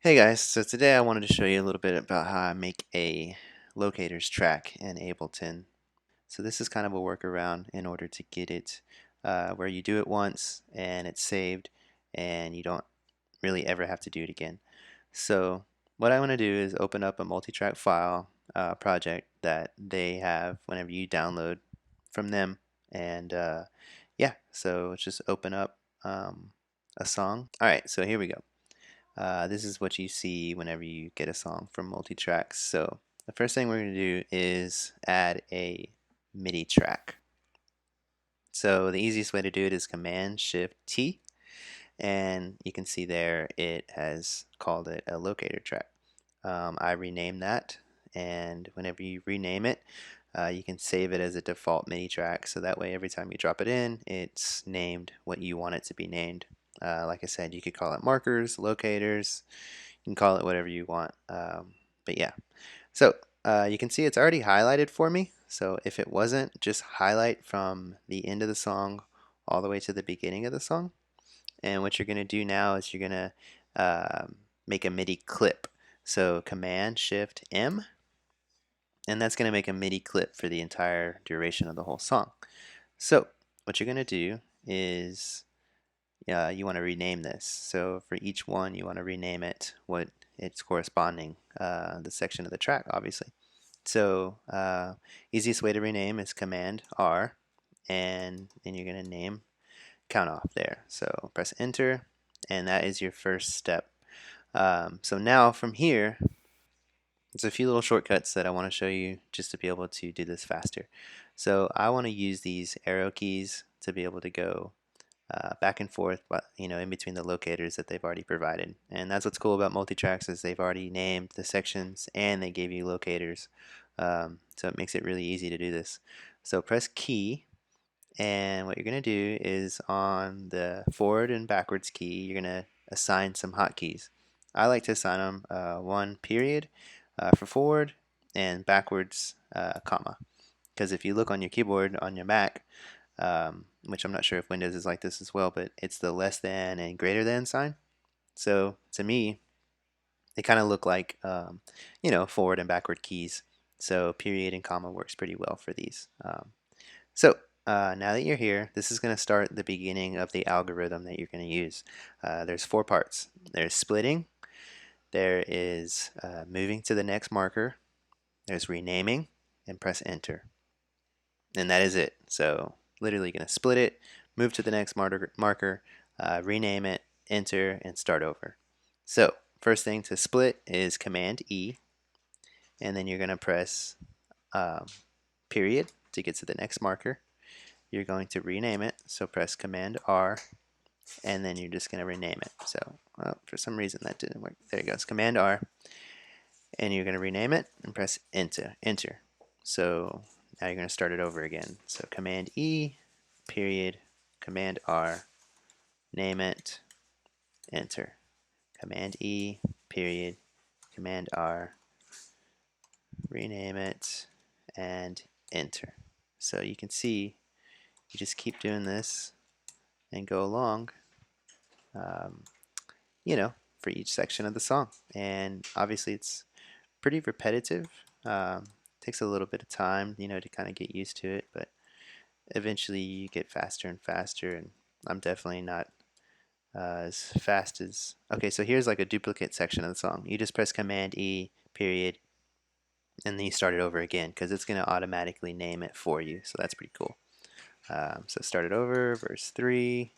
Hey guys, so today I wanted to show you a little bit about how I make a Locators track in Ableton. So this is kind of a workaround in order to get it where you do it once and it's saved and you don't really ever have to do it again. So what I want to do is open up a multi-track file project that they have whenever you download from them, and yeah, so let's just open up a song. Alright, so here we go. This is what you see whenever you get a song from multi-tracks. So the first thing we're going to do is add a Midi track. So the easiest way to do it is Command Shift T, and you can see there it has called it a locator track. I renamed that, and whenever you rename it, you can save it as a default MIDI track, so that way every time you drop it in, it's named what you want it to be named. Like I said, you could call it markers, locators, you can call it whatever you want. But yeah, so you can see it's already highlighted for me. So if it wasn't, just highlight from the end of the song all the way to the beginning of the song. And what you're going to do now is you're going to make a MIDI clip. So Command Shift M, and that's going to make a MIDI clip for the entire duration of the whole song. So what you're going to do is you want to rename this. So for each one, you want to rename it what it's corresponding, the section of the track, obviously. So easiest way to rename is Command R, and then you're going to name count off there. So press enter, and that is your first step. So now from here, there's a few little shortcuts that I want to show you just to be able to do this faster. So I want to use these arrow keys to be able to go back and forth, but in between the locators that they've already provided. And that's what's cool about multi-tracks is they've already named the sections and they gave you locators. So it makes it really easy to do this. So press key, and what you're going to do is on the forward and backwards key, you're going to assign some hotkeys. I like to assign them one period for forward and backwards comma. Because if you look on your keyboard on your Mac, which I'm not sure if Windows is like this as well, but it's the less than and greater than sign. So to me, they kind of look like, forward and backward keys. So period and comma works pretty well for these. So now that you're here, this is going to start the beginning of the algorithm that you're going to use. There's four parts. There's splitting, there is moving to the next marker, there's renaming, and press enter. And that is it. So literally going to split it, move to the next marker, rename it, enter, and start over. So first thing to split is Command E, and then you're going to press period to get to the next marker. You're going to rename it, so press Command R, and then you're just going to rename it. So for some reason that didn't work. There it goes, Command R, and you're going to rename it and press enter. So now you're going to start it over again. So Command E, period, Command R, name it, enter. Command E, period, Command R, rename it, and enter. So you can see you just keep doing this and go along, um, for each section of the song. And obviously it's pretty repetitive. Takes a little bit of time, to kind of get used to it, but eventually you get faster and faster, and I'm definitely not as fast as... Okay, so here's like a duplicate section of the song. You just press Command E, period, and then you start it over again because it's going to automatically name it for you, so that's pretty cool. So start it over, verse 3,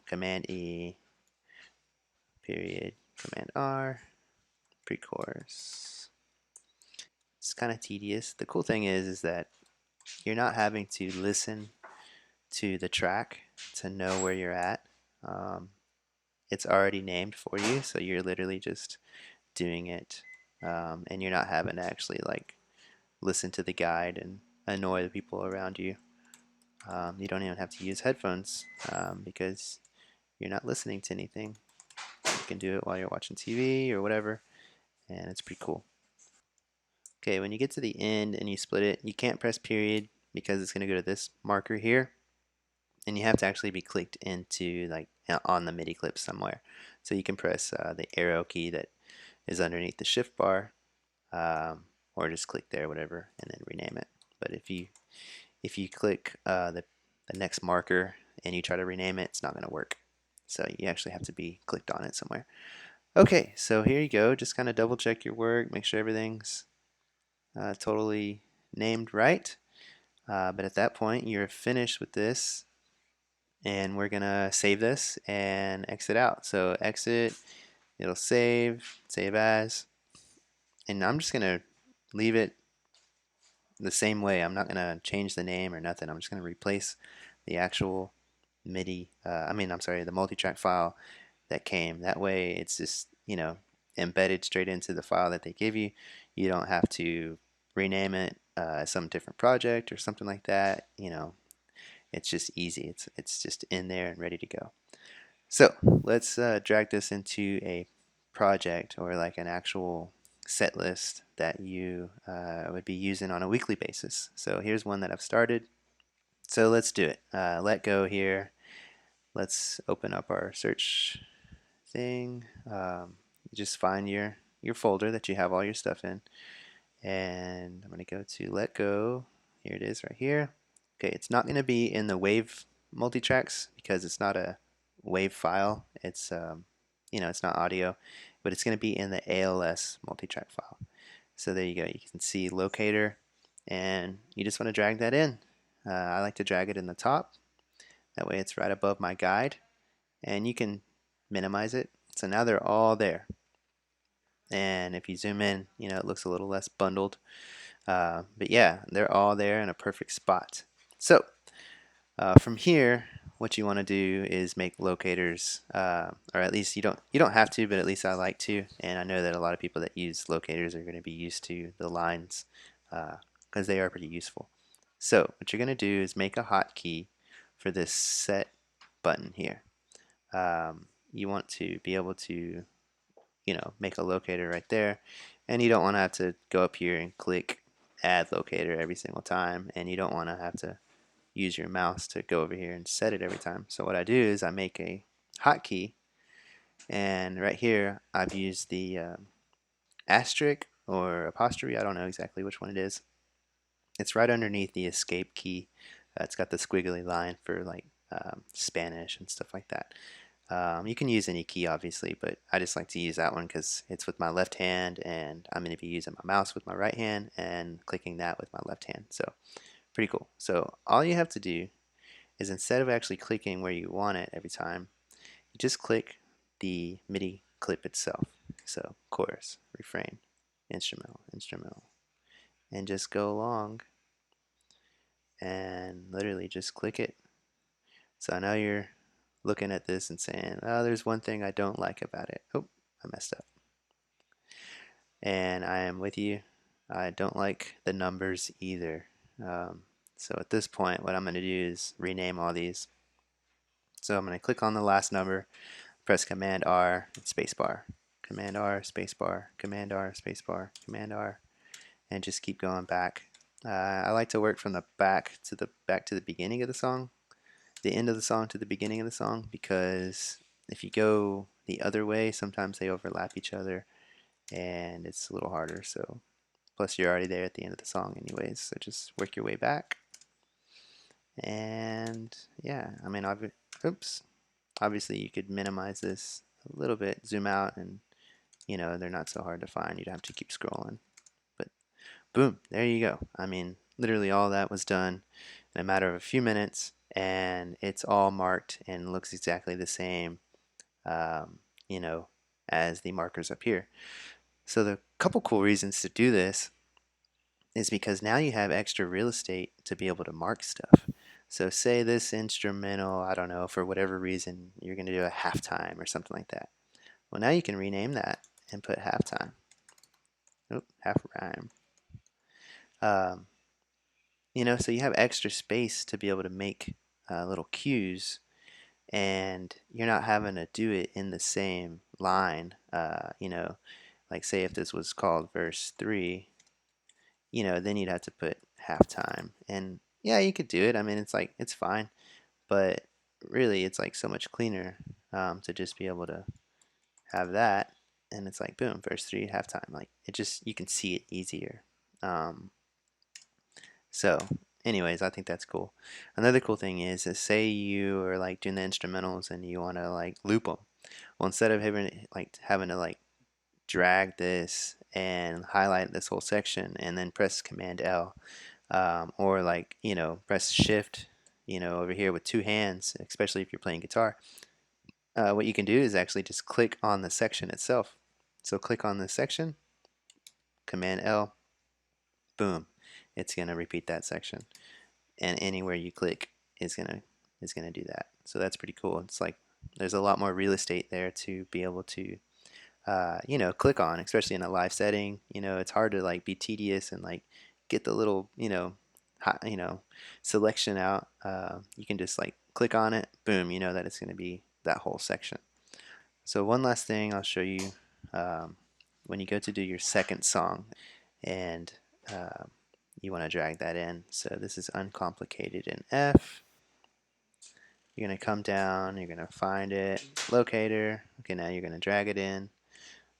Command E, period, Command R, pre-chorus. It's kind of tedious. The cool thing is that you're not having to listen to the track to know where you're at. It's already named for you, so you're literally just doing it, and you're not having to actually listen to the guide and annoy the people around you. You don't even have to use headphones because you're not listening to anything. You can do it while you're watching TV or whatever, and it's pretty cool. Okay, when you get to the end and you split it, you can't press period because it's going to go to this marker here, and you have to actually be clicked into on the MIDI clip somewhere. So you can press the arrow key that is underneath the shift bar, or just click there, whatever, and then rename it. But if you click the next marker and you try to rename it, it's not going to work. So you actually have to be clicked on it somewhere. Okay, so here you go. Just kind of double check your work, make sure everything's totally named right. But at that point, you're finished with this, and we're gonna save this and exit out. So exit, it'll save as, and I'm just gonna leave it the same way. I'm not gonna change the name or nothing. I'm just gonna replace the actual MIDI. I'm sorry, the multi-track file that came. That way, it's just embedded straight into the file that they give you. You don't have to rename it some different project or something like that. It's just easy. It's just in there and ready to go. So let's drag this into a project or like an actual set list that you would be using on a weekly basis. So here's one that I've started. So let's do it. Let go here. Let's open up our search thing. Just find your folder that you have all your stuff in, and I'm going to go to let go. Here it is right here. Okay, it's not going to be in the wave multitracks because it's not a wave file. It's it's not audio, but it's going to be in the ALS multitrack file. So there you go. You can see Locator, and you just want to drag that in. I like to drag it in the top. That way it's right above my guide, and you can minimize it. So now they're all there. And if you zoom in, it looks a little less bundled. But yeah, they're all there in a perfect spot. So from here, what you want to do is make locators, or at least you don't have to, but at least I like to, and I know that a lot of people that use locators are going to be used to the lines because they are pretty useful. So what you're going to do is make a hotkey for this set button here. You want to be able to make a locator right there, and you don't want to have to go up here and click add locator every single time, and you don't want to have to use your mouse to go over here and set it every time. So what I do is I make a hotkey, and right here I've used the asterisk or apostrophe, I don't know exactly which one it is. It's right underneath the escape key. It's got the squiggly line for like Spanish and stuff like that. You can use any key obviously, but I just like to use that one because it's with my left hand, and I'm going to be using my mouse with my right hand and clicking that with my left hand. So pretty cool. So all you have to do is, instead of actually clicking where you want it every time, you just click the MIDI clip itself. So chorus, refrain, instrumental, instrumental, and just go along and literally just click it. So I know you're looking at this and saying, oh, there's one thing I don't like about it. Oh, I messed up. And I am with you. I don't like the numbers either. So at this point, what I'm going to do is rename all these. So I'm going to click on the last number, press Command R and spacebar. Command R, spacebar, Command R, spacebar, Command R, and just keep going back. I like to work from the back to the beginning of the song, the end of the song to the beginning of the song, because if you go the other way, sometimes they overlap each other, and it's a little harder. So plus you're already there at the end of the song anyways, so just work your way back. And yeah, oops, obviously you could minimize this a little bit, zoom out, and they're not so hard to find. You'd have to keep scrolling, but boom, there you go. Literally all that was done in a matter of a few minutes, and it's all marked and looks exactly the same, um, you know, as the markers up here. So the couple cool reasons to do this is because now you have extra real estate to be able to mark stuff. So say this instrumental, I don't know, for whatever reason, you're going to do a halftime or something like that. Well, now you can rename that and put halftime. Oop, half rhyme. Um, so you have extra space to be able to make little cues, and you're not having to do it in the same line. Like say if this was called verse 3, then you'd have to put halftime. And yeah, you could do it. It's fine, but really it's like so much cleaner to just be able to have that, and it's like boom, verse 3, halftime. Like it just, you can see it easier. Um, so, anyways, I think that's cool. Another cool thing is say you are like doing the instrumentals and you want to like loop them. Well, instead of having to like drag this and highlight this whole section and then press Command L, or like press Shift, over here with two hands, especially if you're playing guitar. What you can do is actually just click on the section itself. So click on this section, Command L, boom, it's gonna repeat that section, and anywhere you click is gonna do that. So that's pretty cool. It's like there's a lot more real estate there to be able to click on, especially in a live setting. It's hard to like be tedious and like get the little selection out. You can just like click on it, boom, you know that it's gonna be that whole section. So one last thing I'll show you, when you go to do your second song and you want to drag that in. So this is uncomplicated in F. You're going to come down, you're going to find it, Locator. Okay, now you're going to drag it in.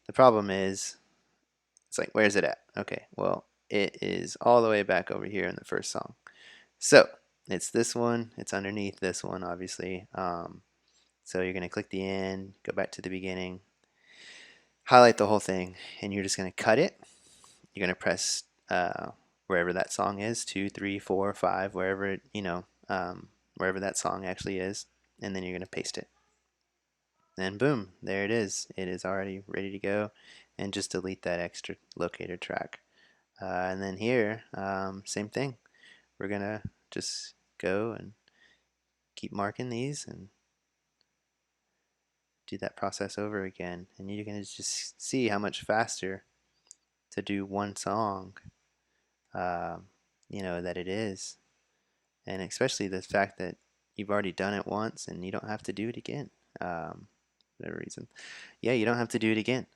The problem is, it's like, where's it at? Okay, well, it is all the way back over here in the first song. So it's this one, it's underneath this one, obviously. So you're going to click the end, go back to the beginning, highlight the whole thing, and you're just going to cut it. You're going to press wherever that song is, 2, 3, 4, 5, wherever wherever that song actually is, and then you're going to paste it. And boom, there it is. It is already ready to go, and just delete that extra locator track. And then here, same thing. We're going to just go and keep marking these and do that process over again. And you're going to just see how much faster to do one song, that it is. And especially the fact that you've already done it once and you don't have to do it again. Whatever reason, yeah, you don't have to do it again.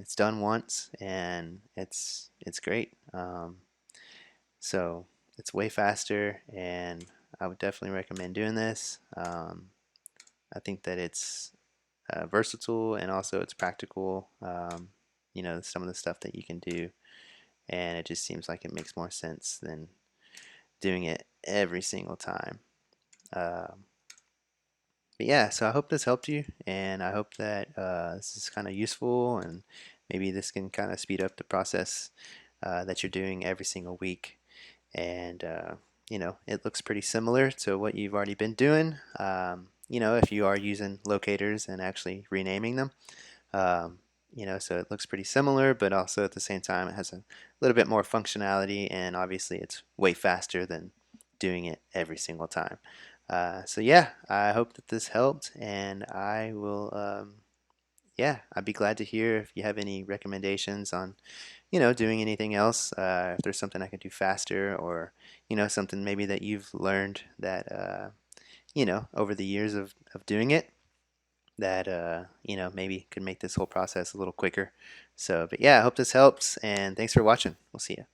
It's done once and it's great. So it's way faster, and I would definitely recommend doing this. I think that it's versatile, and also it's practical. Some of the stuff that you can do, and it just seems like it makes more sense than doing it every single time. But yeah, so I hope this helped you, and I hope that this is kind of useful, and maybe this can kind of speed up the process that you're doing every single week. And it looks pretty similar to what you've already been doing. If you are using locators and actually renaming them, um, so it looks pretty similar, but also at the same time it has a little bit more functionality, and obviously it's way faster than doing it every single time. So yeah, I hope that this helped, and I will, yeah, I'd be glad to hear if you have any recommendations on, doing anything else. If there's something I could do faster, or something maybe that you've learned that over the years of doing it, that maybe could make this whole process a little quicker. So, but yeah, I hope this helps, and thanks for watching. We'll see you.